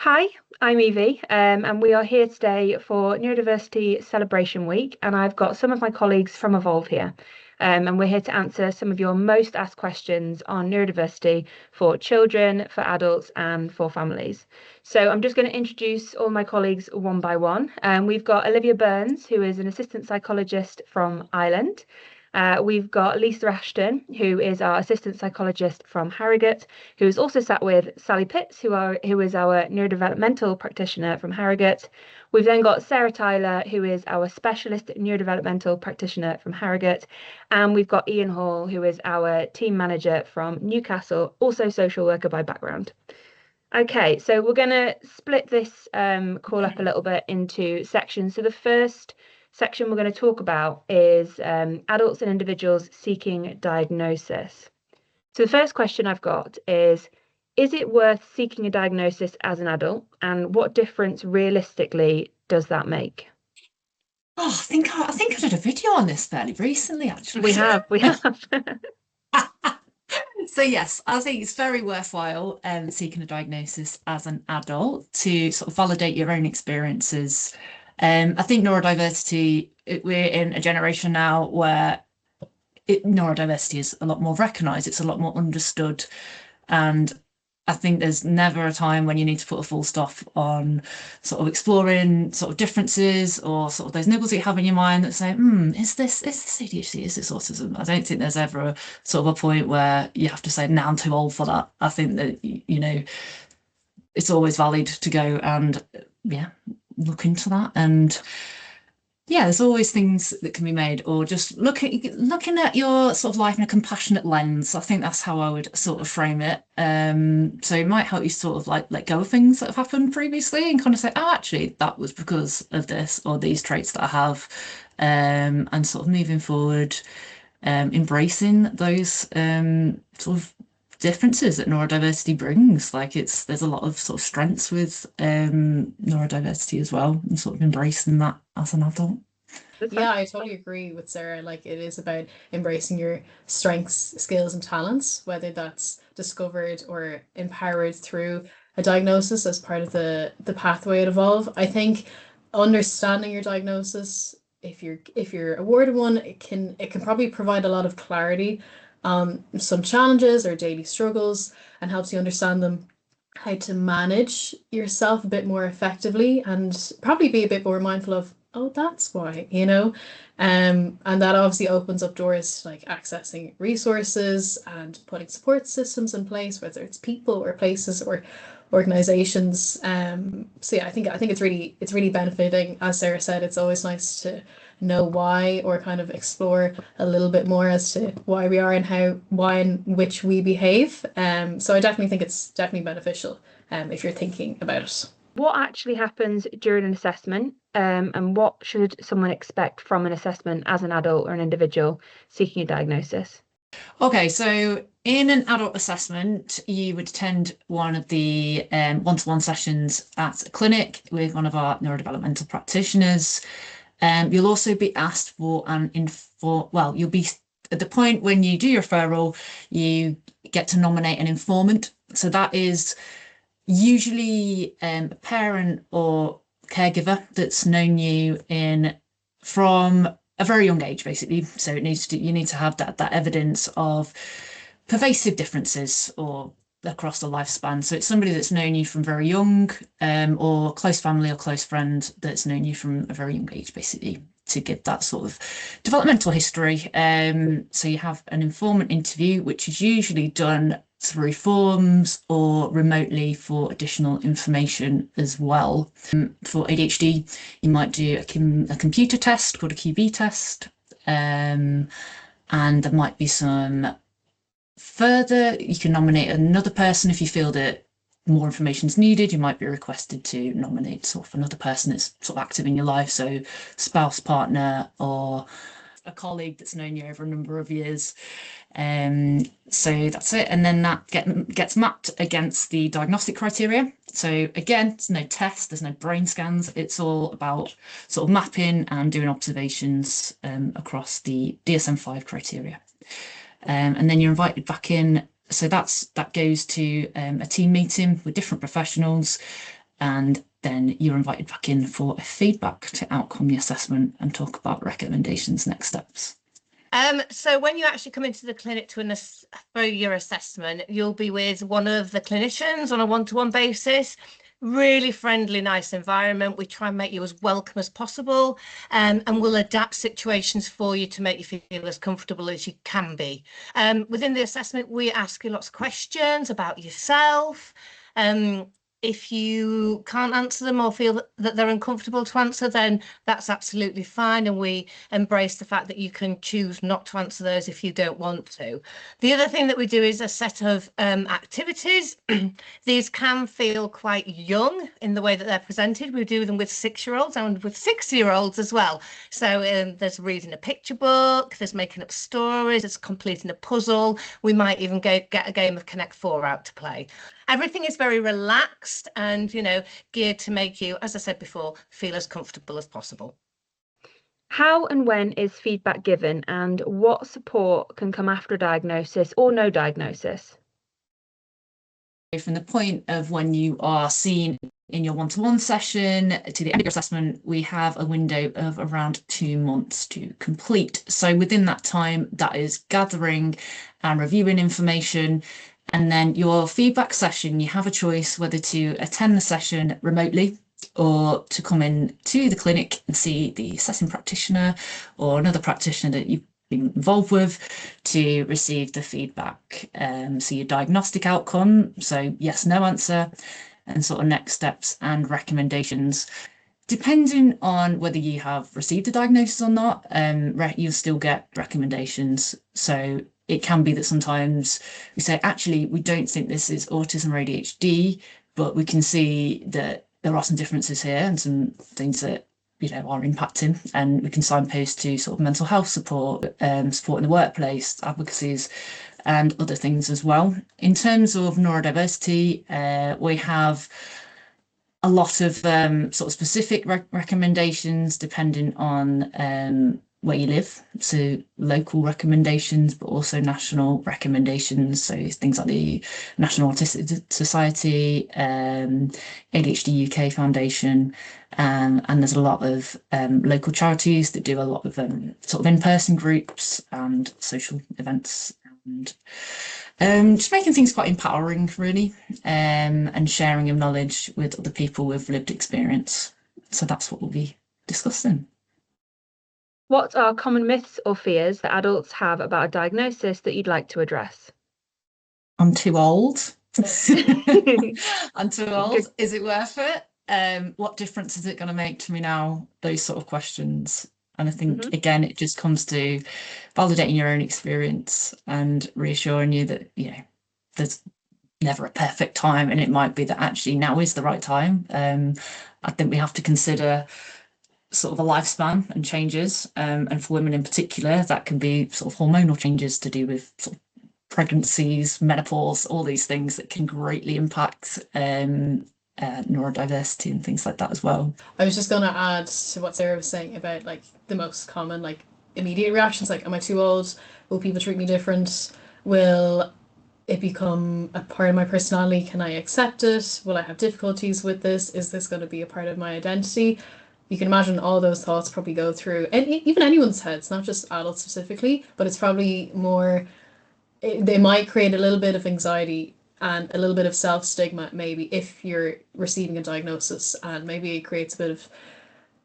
Hi, I'm Evie, and we are here today for Neurodiversity Celebration Week. And I've got some of my colleagues from Evolve here, and we're here to answer some of your most asked questions on neurodiversity for children, for adults, and for families. So I'm just going to introduce all my colleagues one by one. We've got Olivia Burns, who is an assistant psychologist from Ireland. We've got Lisa Ashton, who is our assistant psychologist from Harrogate, who is also sat with Sally Pitts, who is our neurodevelopmental practitioner from Harrogate. We've then got Sarah Tyler, who is our specialist neurodevelopmental practitioner from Harrogate. And we've got Ian Hall, who is our team manager from Newcastle, also social worker by background. Okay, so we're going to split this call up a little bit into sections. So the first section we're going to talk about is adults and individuals seeking diagnosis. So the first question I've got is it worth seeking a diagnosis as an adult, and what difference realistically does that make? Oh, I think I did a video on this fairly recently, actually. We have. So yes, I think it's very worthwhile seeking a diagnosis as an adult to sort of validate your own experiences. I think neurodiversity, we're in a generation now where neurodiversity is a lot more recognised, it's a lot more understood, and I think there's never a time when you need to put a full stop on sort of exploring sort of differences or sort of those nibbles that you have in your mind that say, is this ADHD, is this autism? I don't think there's ever a sort of a point where you have to say, now I'm too old for that. I think that, it's always valid to go and, look into that. And yeah, there's always things that can be made, or just looking at your sort of life in a compassionate lens. I think that's how I would sort of frame it. So it might help you sort of like let go of things that have happened previously and kind of say, oh, actually, that was because of this or these traits that I have, and sort of moving forward, embracing those sort of differences that neurodiversity brings. There's a lot of sort of strengths with neurodiversity as well, and sort of embracing that as an adult. That's fine. Yeah, I totally agree with Sarah. Like, it is about embracing your strengths, skills, and talents, whether that's discovered or empowered through a diagnosis as part of the pathway at Evolve. I think understanding your diagnosis, if you're awarded one, it can probably provide a lot of clarity on some challenges or daily struggles and helps you understand them, how to manage yourself a bit more effectively, and probably be a bit more mindful of, oh, that's why. And that obviously opens up doors to like accessing resources and putting support systems in place, whether it's people or places or organizations. So yeah, I think it's really benefiting. As Sarah said, it's always nice to know why, or kind of explore a little bit more as to why we are and why and which we behave. So I definitely think it's definitely beneficial if you're thinking about it. What actually happens during an assessment, and what should someone expect from an assessment as an adult or an individual seeking a diagnosis? Okay, so in an adult assessment, you would attend one of the one-to-one sessions at a clinic with one of our neurodevelopmental practitioners. You'll also be asked for you'll be at the point when you do your referral, you get to nominate an informant. So that is usually a parent or caregiver that's known you in from a very young age, basically. So you need to have that evidence of pervasive differences or across the lifespan. So it's somebody that's known you from very young, or close family or close friend that's known you from a very young age, basically, to give that sort of developmental history. So you have an informant interview, which is usually done through forms or remotely for additional information as well. For ADHD, you might do a computer test called a QB test, and there might be some further, you can nominate another person if you feel that more information is needed. You might be requested to nominate sort of another person that's sort of active in your life, so spouse, partner, or a colleague that's known you over a number of years. So that's it, and then that gets mapped against the diagnostic criteria. So again, there's no test, there's no brain scans. It's all about sort of mapping and doing observations across the DSM-5 criteria. And then you're invited back in. So that goes to a team meeting with different professionals, and then you're invited back in for a feedback to outcome the assessment and talk about recommendations, next steps. So when you actually come into the clinic for your assessment, you'll be with one of the clinicians on a one-to-one basis. Really friendly, nice environment. We try and make you as welcome as possible, and we'll adapt situations for you to make you feel as comfortable as you can be. Within the assessment, we ask you lots of questions about yourself. If you can't answer them or feel that they're uncomfortable to answer, then that's absolutely fine. And we embrace the fact that you can choose not to answer those if you don't want to. The other thing that we do is a set of activities. These can feel quite young in the way that they're presented. We do them with 6-year-olds and with 60-year-olds as well. So there's reading a picture book, there's making up stories, there's completing a puzzle. We might even get a game of Connect 4 out to play. Everything is very relaxed and, geared to make you, as I said before, feel as comfortable as possible. How and when is feedback given, and what support can come after a diagnosis or no diagnosis? From the point of when you are seen in your one-to-one session to the end of your assessment, we have a window of around 2 months to complete. So within that time, that is gathering and reviewing information. And then your feedback session, you have a choice whether to attend the session remotely or to come in to the clinic and see the assessing practitioner or another practitioner that you've been involved with to receive the feedback. So your diagnostic outcome, so yes, no answer, and sort of next steps and recommendations. Depending on whether you have received a diagnosis or not, you'll still get recommendations. So it can be that sometimes we say, actually, we don't think this is autism or ADHD, but we can see that there are some differences here and some things that are impacting, and we can signpost to sort of mental health support, support in the workplace, advocacies, and other things as well. In terms of neurodiversity, we have a lot of sort of specific recommendations depending on where you live, so local recommendations, but also national recommendations. So things like the National Autistic Society, ADHD UK Foundation, and there's a lot of local charities that do a lot of sort of in-person groups and social events, and just making things quite empowering, really, and sharing of knowledge with other people with lived experience. So that's what we'll be discussing. What are common myths or fears that adults have about a diagnosis that you'd like to address? I'm too old. I'm too old. Is it worth it? What difference is it going to make to me now? Those sort of questions. And I think, again, it just comes to validating your own experience and reassuring you that, there's never a perfect time. And it might be that actually now is the right time. I think we have to consider sort of a lifespan and changes, and for women in particular that can be sort of hormonal changes to do with sort of pregnancies, menopause, all these things that can greatly impact neurodiversity and things like that as well. I was just going to add to what Sarah was saying about like the most common like immediate reactions, like, am I too old? Will people treat me different? Will it become a part of my personality? Can I accept it? Will I have difficulties with this? Is this going to be a part of my identity? You can imagine all those thoughts probably go through, and even anyone's heads, not just adults specifically, but it's probably more, they might create a little bit of anxiety and a little bit of self-stigma, maybe, if you're receiving a diagnosis, and maybe it creates a bit of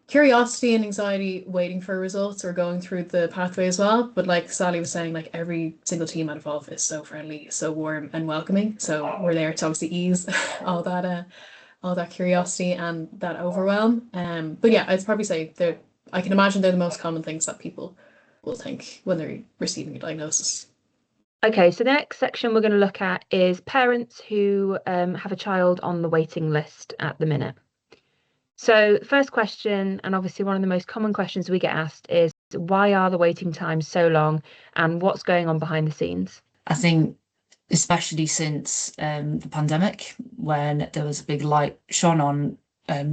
curiosity and anxiety waiting for results or going through the pathway as well. But like Sally was saying, like every single team at Evolve is so friendly, so warm and welcoming. So we're there to obviously ease all that curiosity and that overwhelm. But yeah, I'd probably say I can imagine they're the most common things that people will think when they're receiving a diagnosis. Okay, so the next section we're going to look at is parents who have a child on the waiting list at the minute. So first question, and obviously one of the most common questions we get asked, is why are the waiting times so long and what's going on behind the scenes? I think especially since the pandemic, when there was a big light shone on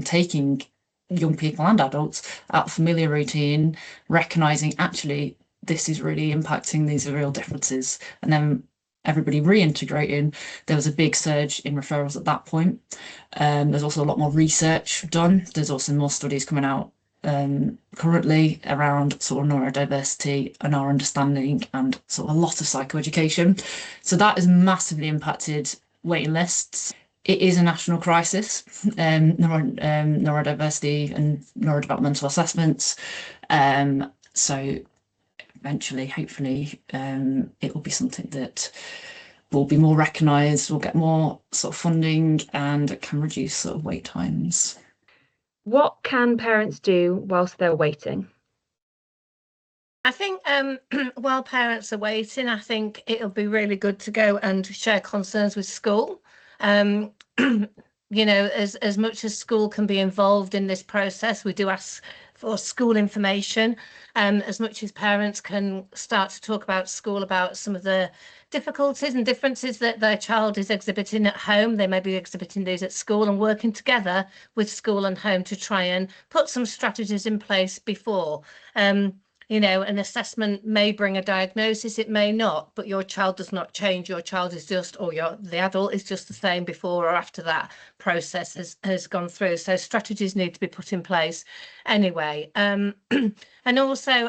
taking young people and adults out of familiar routine, recognising actually this is really impacting, these are real differences. And then everybody reintegrating, there was a big surge in referrals at that point. There's also a lot more research done. There's also more studies coming out currently around sort of neurodiversity and our understanding, and sort of a lot of psychoeducation. So that has massively impacted waiting lists. It is a national crisis, neurodiversity and neurodevelopmental assessments. So eventually, hopefully, it will be something that will be more recognised, will get more sort of funding, and can reduce sort of wait times. What can parents do whilst they're waiting? I think while parents are waiting, I think it'll be really good to go and share concerns with school. You know, as much as school can be involved in this process, we do ask for school information. As much as parents can start to talk about school, about some of the difficulties and differences that their child is exhibiting at home, they may be exhibiting these at school, and working together with school and home to try and put some strategies in place before. You know, an assessment may bring a diagnosis, it may not, but your child does not change. Your child is just, or the adult is just the same before or after that process has gone through. So strategies need to be put in place anyway. And also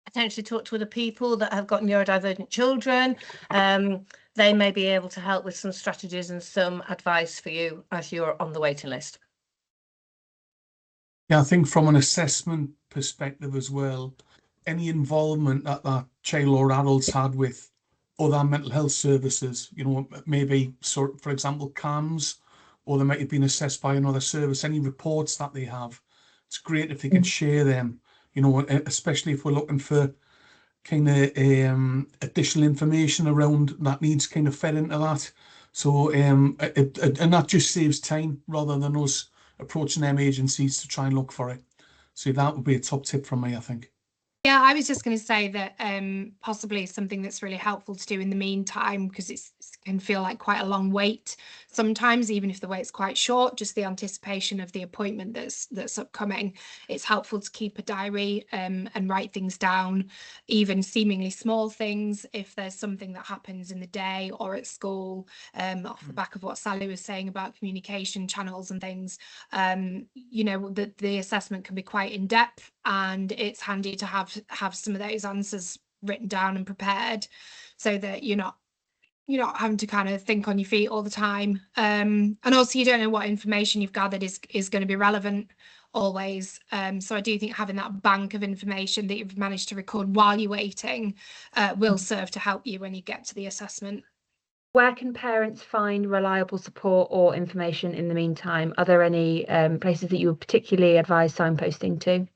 potentially talk to other people that have got neurodivergent children. They may be able to help with some strategies and some advice for you as you're on the waiting list. Yeah, I think from an assessment perspective as well, any involvement that that child or adults had with other mental health services, you know, maybe sort, for example, CAMS, or they might have been assessed by another service, any reports that they have, it's great if they can share them, you know, especially if we're looking for kind of additional information around that needs kind of fed into that. So and that just saves time rather than us approaching them agencies to try and look for it. So that would be a top tip from me, I think. Yeah, I was just going to say that possibly something that's really helpful to do in the meantime, because it can feel like quite a long wait sometimes, even if the wait's quite short, just the anticipation of the appointment that's upcoming. It's helpful to keep a diary and write things down, even seemingly small things. If there's something that happens in the day or at school, off the back of what Sally was saying about communication channels and things, you know, the assessment can be quite in depth, and it's handy to have some of those answers written down and prepared, so that you're not having to kind of think on your feet all the time. And also, you don't know what information you've gathered is going to be relevant always. So I do think having that bank of information that you've managed to record while you're waiting will serve to help you when you get to the assessment. Where can parents find reliable support or information in the meantime? Are there any places that you would particularly advise signposting to?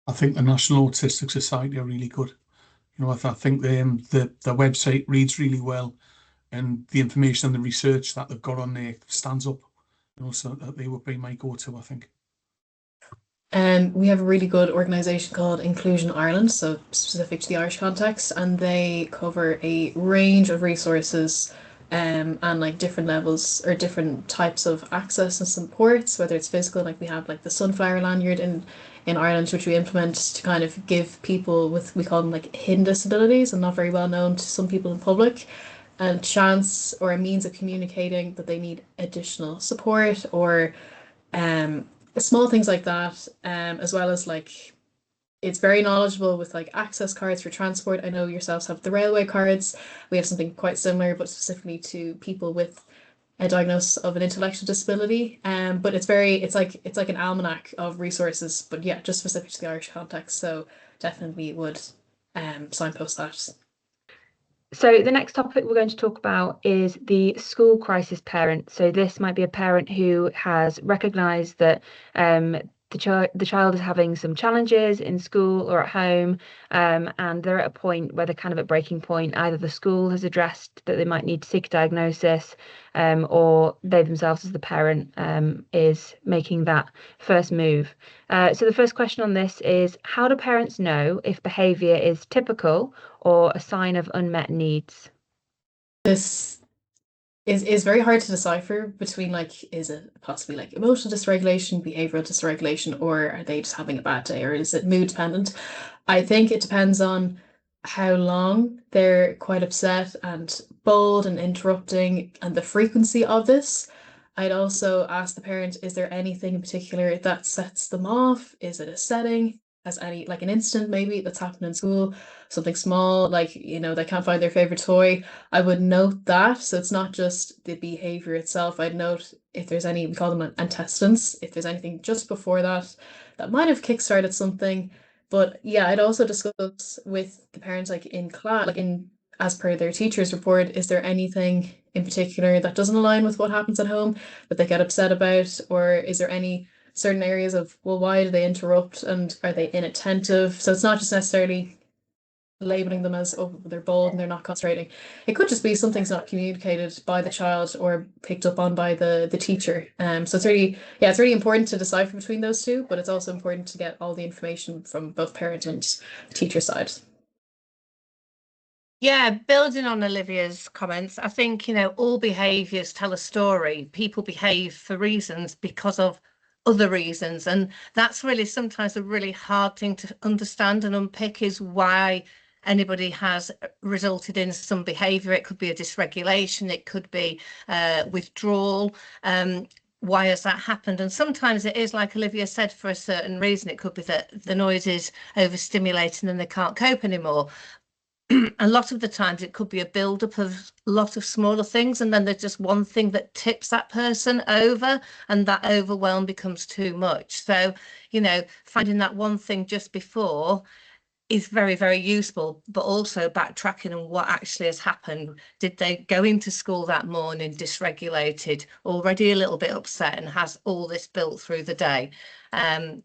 I think the National Autistic Society are really good. You know, I think the website reads really well, and the information and the research that they've got on there stands up. You know, so that they would be my go-to, I think. We have a really good organisation called Inclusion Ireland, so specific to the Irish context, and they cover a range of resources and like different levels or different types of access and supports, whether it's physical, like we have like the Sunflower Lanyard in Ireland, which we implement to kind of give people with, we call them like hidden disabilities and not very well known to some people in public, a chance or a means of communicating that they need additional support, or small things like that, as well as like it's very knowledgeable with like access cards for transport. I know yourselves have the railway cards. We have something quite similar, but specifically to people with a diagnosis of an intellectual disability. But it's like an almanac of resources, but yeah, just specific to the Irish context. So definitely would signpost that. So the next topic we're going to talk about is the school crisis parent. So this might be a parent who has recognised that the child is having some challenges in school or at home, and they're at a point where they're kind of at breaking point. Either the school has addressed that they might need to seek a diagnosis, or they themselves as the parent is making that first move. So the first question on this is, how do parents know if behaviour is typical or a sign of unmet needs? This is very hard to decipher between, like, is it possibly like emotional dysregulation, behavioral dysregulation, or are they just having a bad day, or is it mood dependent? I think it depends on how long they're quite upset and bold and interrupting and the frequency of this. I'd also ask the parent, is there anything in particular that sets them off? Is it a setting? Has any, like an incident maybe that's happened in school, something small, like, they can't find their favorite toy. I would note that. So it's not just the behavior itself. I'd note if there's any, we call them antecedents, if there's anything just before that that might have kickstarted something. But yeah, I'd also discuss with the parents, like in class, like in as per their teacher's report, is there anything in particular that doesn't align with what happens at home that they get upset about? Or is there any certain areas of, well, why do they interrupt and are they inattentive? So it's not just necessarily labeling them as, oh, they're bold and they're not concentrating. It could just be something's not communicated by the child or picked up on by the teacher. So it's really important to decipher between those two, but it's also important to get all the information from both parent and teacher side. Yeah, building on Olivia's comments, I think, all behaviours tell a story. People behave for reasons because of other reasons. And that's really sometimes a really hard thing to understand and unpick, is why anybody has resulted in some behaviour. It could be a dysregulation, it could be withdrawal. Why has that happened? And sometimes it is, like Olivia said, for a certain reason. It could be that the noise is overstimulating and they can't cope anymore. A lot of the times it could be a build-up of a lot of smaller things, and then there's just one thing that tips that person over, and that overwhelm becomes too much. So, finding that one thing just before is very, very useful, but also backtracking on what actually has happened. Did they go into school that morning dysregulated, already a little bit upset, and has all this built through the day?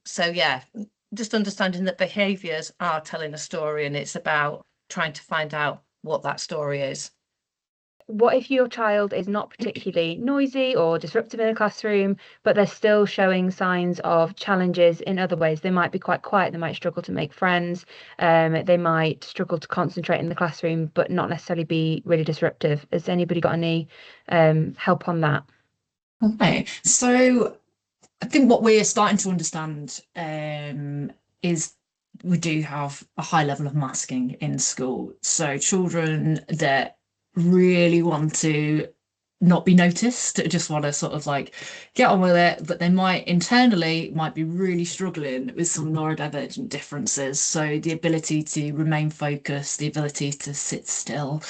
So yeah, just understanding that behaviours are telling a story, and it's about trying to find out what that story is. What if your child is not particularly noisy or disruptive in the classroom, but they're still showing signs of challenges in other ways? They might be quite quiet, they might struggle to make friends, they might struggle to concentrate in the classroom, but not necessarily be really disruptive. Has anybody got any help on that? Okay, so I think what we're starting to understand is we do have a high level of masking in school. So children that really want to not be noticed, just want to sort of like get on with it, but they might be really struggling with some neurodivergent differences. So the ability to remain focused, the ability to sit still,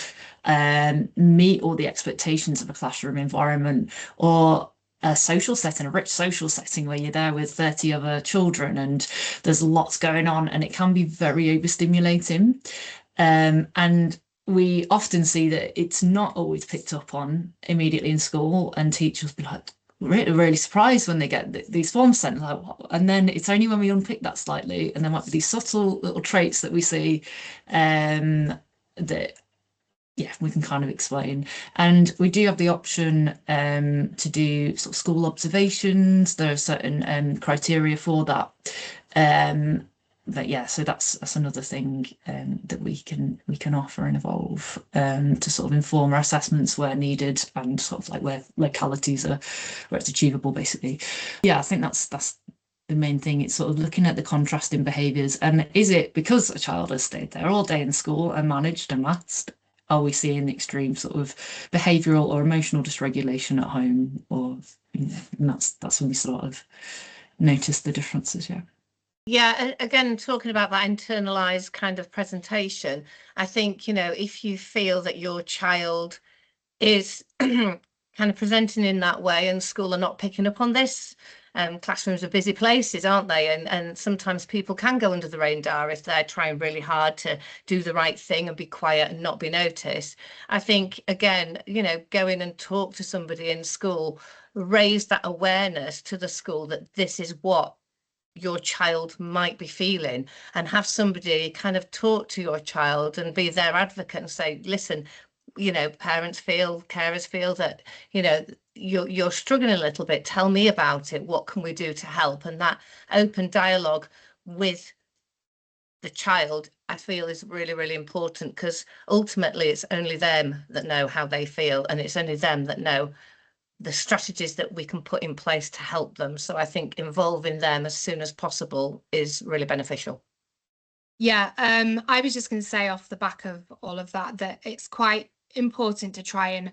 meet all the expectations of a classroom environment, or a social setting, a rich social setting where you're there with 30 other children and there's lots going on, and it can be very overstimulating. And we often see that it's not always picked up on immediately in school, and teachers be like really, really surprised when they get these forms sent, like, what? And then it's only when we unpick that slightly, and there might be these subtle little traits that we see that we can kind of explain. And we do have the option to do sort of school observations. There are certain criteria for that. But yeah, so that's another thing that we can offer and evolve to sort of inform our assessments where needed, and sort of like where localities are, where it's achievable, basically. Yeah, I think that's the main thing. It's sort of looking at the contrasting behaviours, and is it because a child has stayed there all day in school and managed and maths? Are we seeing extreme sort of behavioural or emotional dysregulation at home? Or and that's when we sort of notice the differences. Yeah, again, talking about that internalized kind of presentation, I think, if you feel that your child is kind of presenting in that way and school are not picking up on this, classrooms are busy places, aren't they? And sometimes people can go under the radar if they're trying really hard to do the right thing and be quiet and not be noticed. I think, again, go in and talk to somebody in school, raise that awareness to the school that this is what your child might be feeling, and have somebody kind of talk to your child and be their advocate and say, listen, parents feel, carers feel that, you're struggling a little bit. Tell me about it. What can we do to help? And that open dialogue with the child, I feel, is really, really important, because ultimately it's only them that know how they feel, and it's only them that know the strategies that we can put in place to help them. So I think involving them as soon as possible is really beneficial. Yeah, I was just going to say off the back of all of that, that it's quite important to try and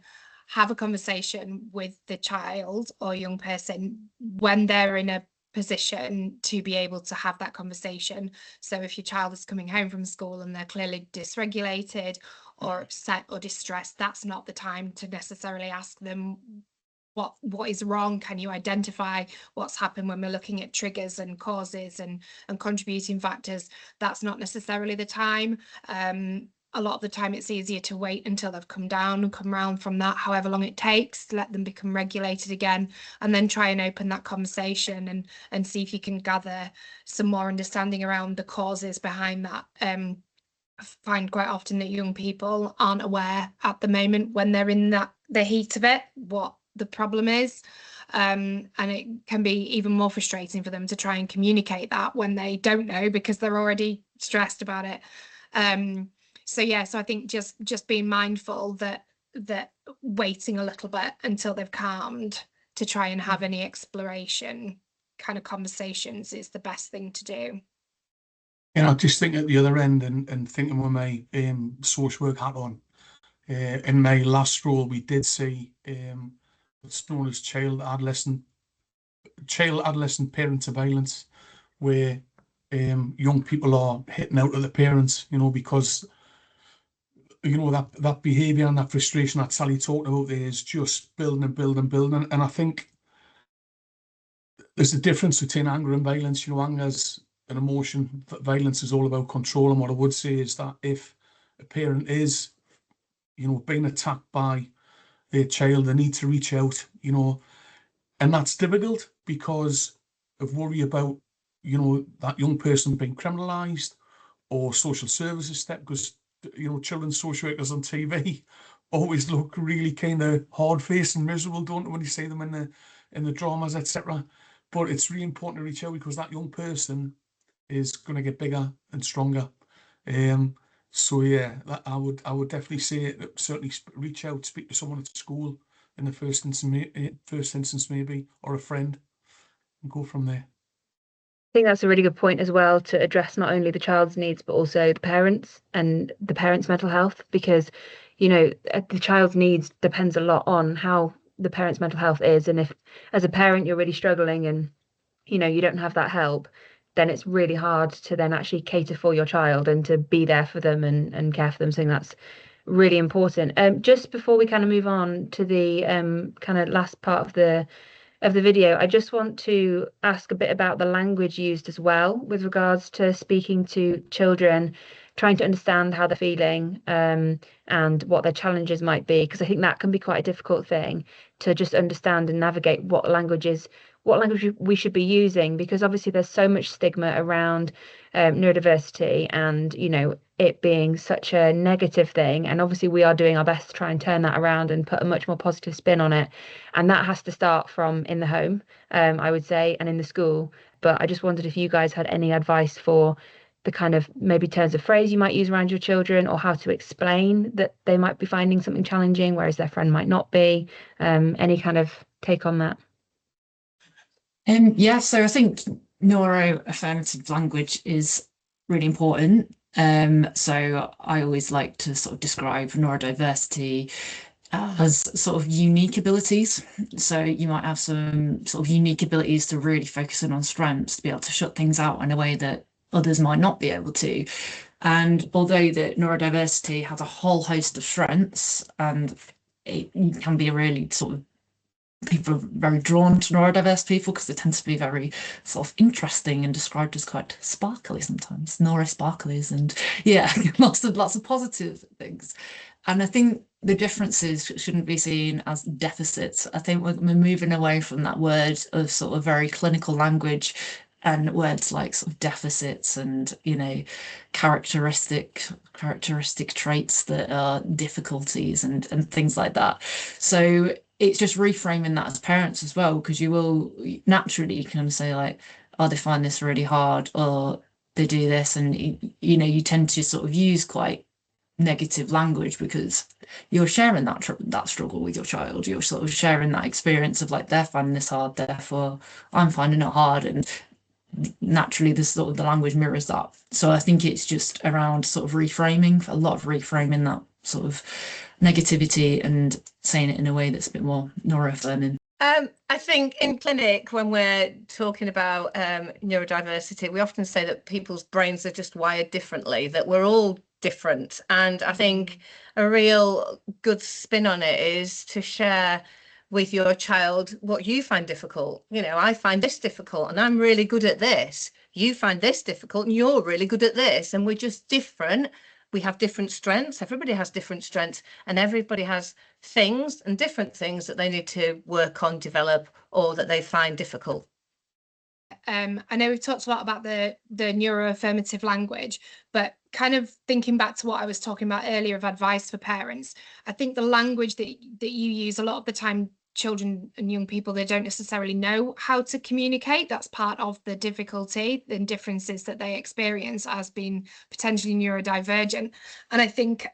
have a conversation with the child or young person when they're in a position to be able to have that conversation. So if your child is coming home from school and they're clearly dysregulated or upset or distressed, that's not the time to necessarily ask them what is wrong. Can you identify what's happened? When we're looking at triggers and causes and contributing factors, that's not necessarily the time. A lot of the time it's easier to wait until they've come down and come round from that, however long it takes, to let them become regulated again, and then try and open that conversation and see if you can gather some more understanding around the causes behind that. I find quite often that young people aren't aware at the moment, when they're in the heat of it, what the problem is. And it can be even more frustrating for them to try and communicate that when they don't know, because they're already stressed about it. So I think just being mindful that waiting a little bit until they've calmed to try and have any exploration kind of conversations is the best thing to do. I just think at the other end, and thinking with my social work hat on, in my last role, we did see what's known as child adolescent parent surveillance, where young people are hitting out at the parents, because that behaviour and that frustration that Sally talked about there is just building and building and building. And I think there's a difference between anger and violence. Anger's an emotion, violence is all about control. And what I would say is that if a parent is, being attacked by their child, they need to reach out, and that's difficult because of worry about, that young person being criminalised or social services step, because, children's social workers on TV always look really kind of hard-faced and miserable, don't they, when you see them in the dramas, etc. But it's really important to reach out, because that young person is going to get bigger and stronger. So yeah, I would definitely say that certainly reach out, speak to someone at school in the first instance maybe, or a friend, and go from there. I think that's a really good point as well, to address not only the child's needs but also the parents and the parents' mental health, because the child's needs depends a lot on how the parent's mental health is. And if as a parent you're really struggling and you don't have that help, then it's really hard to then actually cater for your child and to be there for them and care for them. So that's really important. Just before we kind of move on to the kind of last part of the video, I just want to ask a bit about the language used as well, with regards to speaking to children, trying to understand how they're feeling, and what their challenges might be, because I think that can be quite a difficult thing to just understand and navigate what language we should be using, because obviously there's so much stigma around neurodiversity and it being such a negative thing, and obviously we are doing our best to try and turn that around and put a much more positive spin on it, and that has to start from in the home, I would say, and in the school. But I just wondered if you guys had any advice for the kind of maybe turns of phrase you might use around your children, or how to explain that they might be finding something challenging whereas their friend might not be. Any kind of take on that? So I think neuroaffirmative language is really important. So I always like to sort of describe neurodiversity as sort of unique abilities. So you might have some sort of unique abilities to really focus in on strengths, to be able to shut things out in a way that others might not be able to. And although the neurodiversity has a whole host of strengths, and it can be a really sort of, people are very drawn to neurodiverse people because they tend to be very sort of interesting and described as quite sparkly sometimes, neurosparklies, and lots of positive things. And I think the differences shouldn't be seen as deficits. I think we're moving away from that word of sort of very clinical language and words like sort of deficits and characteristic traits that are difficulties and things like that. So it's just reframing that as parents as well, because you can say like, oh, they find this really hard, or they do this, and you tend to sort of use quite negative language because you're sharing that struggle with your child. You're sort of sharing that experience of like, they're finding this hard, therefore I'm finding it hard. And naturally the sort of the language mirrors that. So I think it's just around sort of reframing, a lot of reframing that sort of negativity and saying it in a way that's a bit more neuroaffirming. I think in clinic, when we're talking about neurodiversity, we often say that people's brains are just wired differently, that we're all different. And I think a real good spin on it is to share with your child what you find difficult. You know, I find this difficult and I'm really good at this. You find this difficult and you're really good at this. And we're just different. We have different strengths. Everybody has different strengths, and everybody has things and different things that they need to work on, develop, or that they find difficult. I know we've talked a lot about the neuroaffirmative language, but kind of thinking back to what I was talking about earlier of advice for parents, I think the language that you use a lot of the time, children and young people, they don't necessarily know how to communicate. That's part of the difficulty and differences that they experience as being potentially neurodivergent. And I think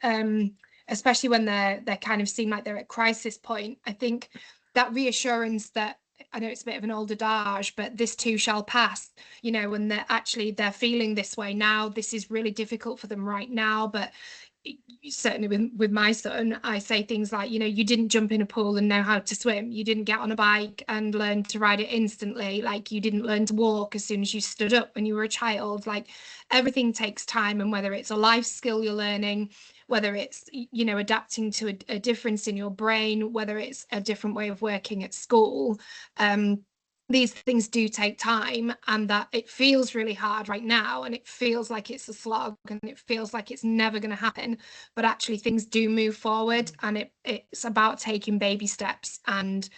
especially when they're kind of seem like they're at crisis point, I think that reassurance that, I know it's a bit of an old adage, but this too shall pass, you know, when they're feeling this way now, this is really difficult for them right now, but certainly with my son, I say things like, you know, you didn't jump in a pool and know how to swim. You didn't get on a bike and learn to ride it instantly. Like, you didn't learn to walk as soon as you stood up when you were a child. Like, everything takes time. And whether it's a life skill you're learning, whether it's, you know, adapting to a difference in your brain, whether it's a different way of working at school, these things do take time, and that it feels really hard right now, and it feels like it's a slog, and it feels like it's never going to happen, but actually things do move forward, and it's about taking baby steps and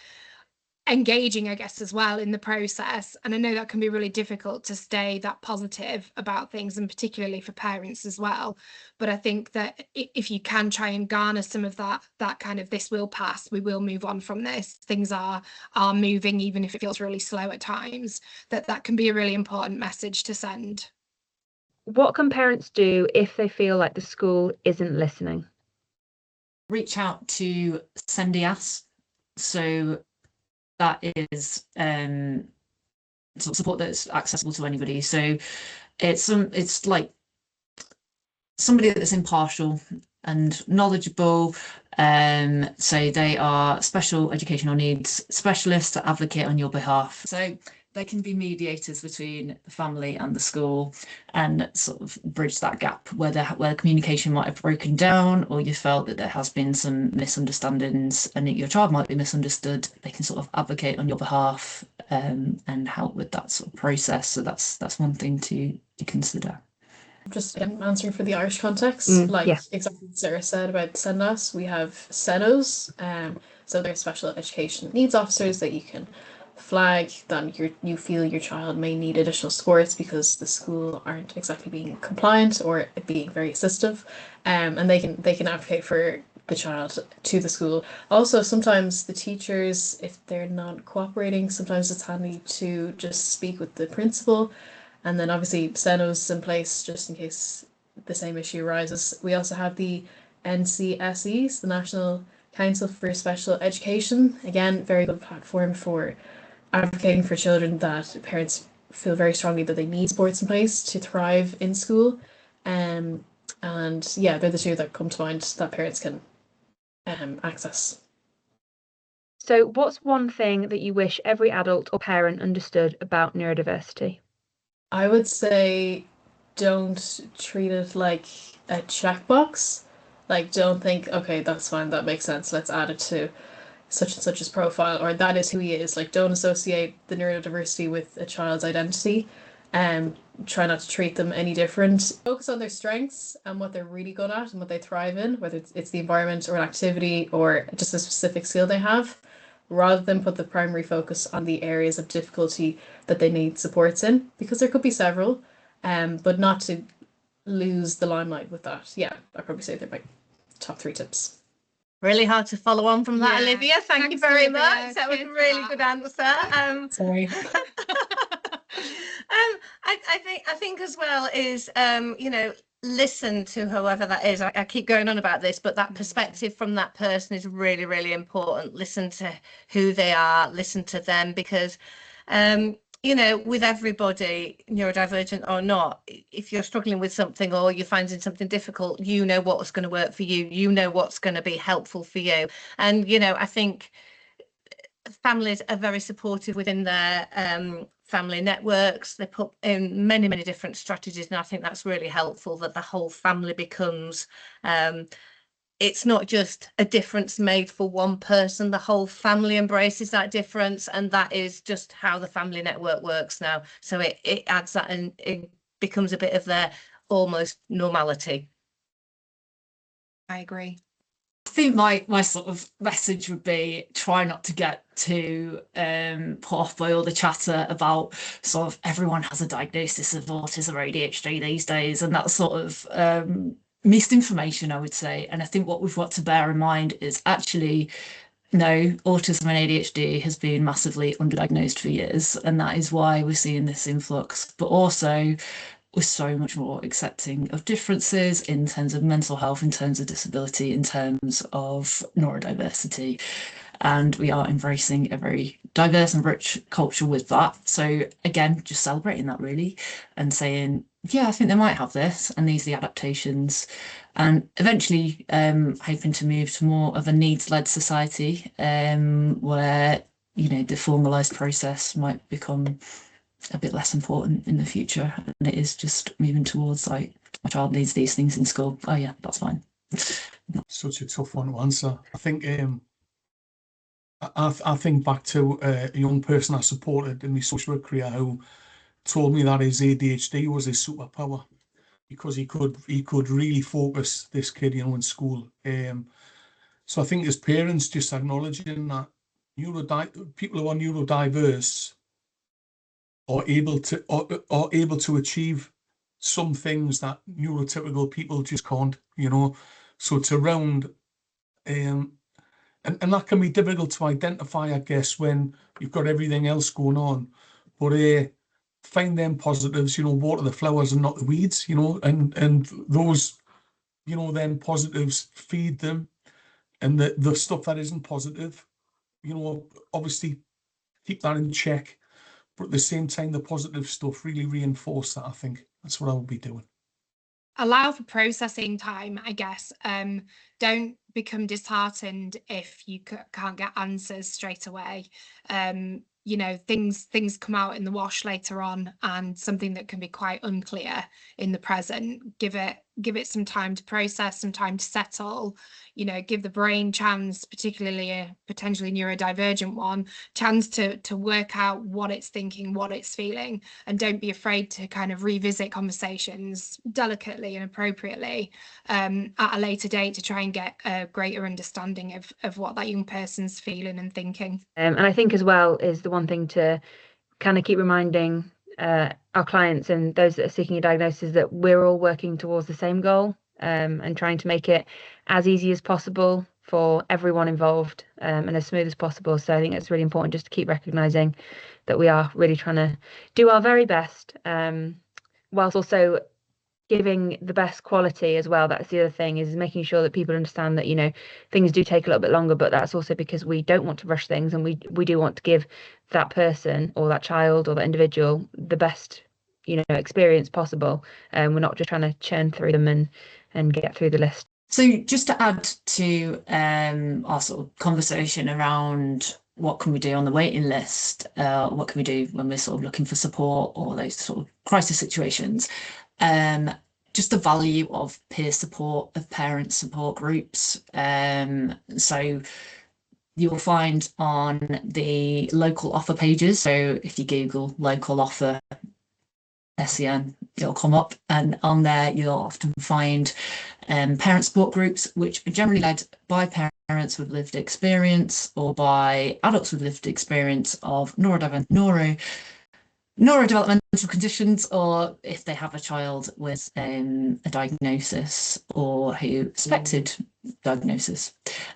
engaging, I guess, as well in the process. And I know that can be really difficult to stay that positive about things, and particularly for parents as well. But I think that if you can try and garner some of that kind of, this will pass, we will move on from this, things are moving, even if it feels really slow at times, that can be a really important message to send. What can parents do if they feel like the school isn't listening? Reach out to SENDIAS. So that is support that's accessible to anybody. So it's like somebody that's impartial and knowledgeable. So they are special educational needs specialists that advocate on your behalf. So they can be mediators between the family and the school and sort of bridge that gap where communication might have broken down, or you felt that there has been some misunderstandings and that your child might be misunderstood. They can sort of advocate on your behalf and help with that sort of process. So that's one thing to consider. Just answering for the Irish context, exactly what Sarah said about SENDAS, we have SENOs, so they're special education needs officers that you can flag that you feel your child may need additional supports because the school aren't exactly being compliant or being very assistive, and they can advocate for the child to the school. Also, sometimes the teachers, if they're not cooperating, sometimes it's handy to just speak with the principal, and then obviously SENO's in place just in case the same issue arises. We also have the NCSEs, the National Council for Special Education, again very good platform for advocating for children that parents feel very strongly that they need supports in place to thrive in school. And yeah, they're the two that come to mind that parents can access. So what's one thing that you wish every adult or parent understood about neurodiversity? I would say don't treat it like a checkbox. Like, don't think, okay, that's fine, that makes sense, let's add it to such and such's profile, or that is who he is. Like, don't associate the neurodiversity with a child's identity, and try not to treat them any different. Focus on their strengths and what they're really good at and what they thrive in, whether it's the environment or an activity or just a specific skill they have, rather than put the primary focus on the areas of difficulty that they need supports in, because there could be several, but not to lose the limelight with that. Yeah, I'd probably say they're my top 3 tips. Really hard to follow on from that, Yeah. Olivia. Thank you very much. That was a really good answer. Sorry. I think as well is listen to whoever that is. I keep going on about this, but that perspective from that person is really, really important. Listen to who they are, listen to them, because you know, with everybody, neurodivergent or not, if you're struggling with something or you're finding something difficult, you know what's going to work for you, you know what's going to be helpful for you. And, you know, I think families are very supportive within their family networks. They put in many, many different strategies, and I think that's really helpful, that the whole family becomes it's not just a difference made for one person, the whole family embraces that difference, and that is just how the family network works now. So it adds that, and it becomes a bit of their almost normality. I agree. I think my sort of message would be try not to get too put off by all the chatter about sort of everyone has a diagnosis of autism or ADHD these days, and that sort of misinformation, I would say. And I think what we've got to bear in mind is actually, no, autism and ADHD has been massively underdiagnosed for years, and that is why we're seeing this influx. But also, we're so much more accepting of differences in terms of mental health, in terms of disability, in terms of neurodiversity. And we are embracing a very diverse and rich culture with that. So again, just celebrating that really, and saying, yeah, I think they might have this, and these are the adaptations. And eventually hoping to move to more of a needs-led society where, you know, the formalised process might become a bit less important in the future, and it is just moving towards like, my child needs these things in school, oh yeah, that's fine. Such a tough one to answer. I think I think back to a young person I supported in my social work career who told me that his ADHD was his superpower, because he could really focus, this kid, you know, in school. So I think as parents, just acknowledging that people who are neurodiverse are able to achieve some things that neurotypical people just can't, you know. So it's around and that can be difficult to identify, I guess, when you've got everything else going on. But find them positives, you know, water the flowers and not the weeds, you know, and those, you know, then positives, feed them, and the stuff that isn't positive, you know, obviously keep that in check. But at the same time, the positive stuff, really reinforce that. I think that's what I would be doing. Allow for processing time, I guess. Don't become disheartened if you can't get answers straight away. You know, things come out in the wash later on, and something that can be quite unclear in the present, give it some time to process, some time to settle, you know, give the brain chance, particularly a potentially neurodivergent one, chance to work out what it's thinking, what it's feeling, and don't be afraid to kind of revisit conversations delicately and appropriately at a later date to try and get a greater understanding of what that young person's feeling and thinking. And I think as well is the one thing to kind of keep reminding our clients and those that are seeking a diagnosis that we're all working towards the same goal, and trying to make it as easy as possible for everyone involved, and as smooth as possible. So I think it's really important just to keep recognizing that we are really trying to do our very best, whilst also giving the best quality as well. That's the other thing, is making sure that people understand that, you know, things do take a little bit longer, but that's also because we don't want to rush things, and we do want to give that person or that child or that individual the best, you know, experience possible. And we're not just trying to churn through them and get through the list. So just to add to our sort of conversation around what can we do on the waiting list, what can we do when we're sort of looking for support or those sort of crisis situations, just the value of peer support, of parent support groups. So you'll find on the local offer pages, so if you Google local offer SEN, it'll come up, and on there you'll often find parent support groups, which are generally led by parents with lived experience or by adults with lived experience of neurodevelopmental conditions, or if they have a child with a diagnosis or who suspected diagnosis.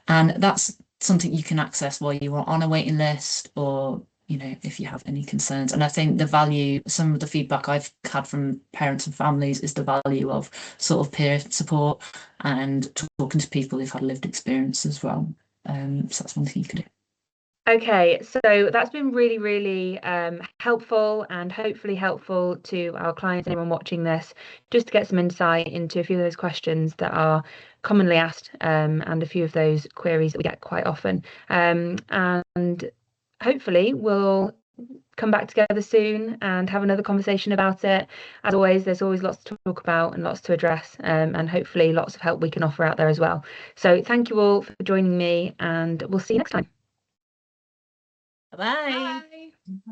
And that's something you can access while you are on a waiting list, or, you know, if you have any concerns. And I think the value, some of the feedback I've had from parents and families is the value of sort of peer support and talking to people who've had lived experience as well. So that's one thing you can do. Okay, so that's been really, really helpful, and hopefully helpful to our clients, anyone watching this, just to get some insight into a few of those questions that are commonly asked, and a few of those queries that we get quite often. And hopefully we'll come back together soon and have another conversation about it. As always, there's always lots to talk about and lots to address, and hopefully lots of help we can offer out there as well. So thank you all for joining me, and we'll see you next time. Bye. Bye.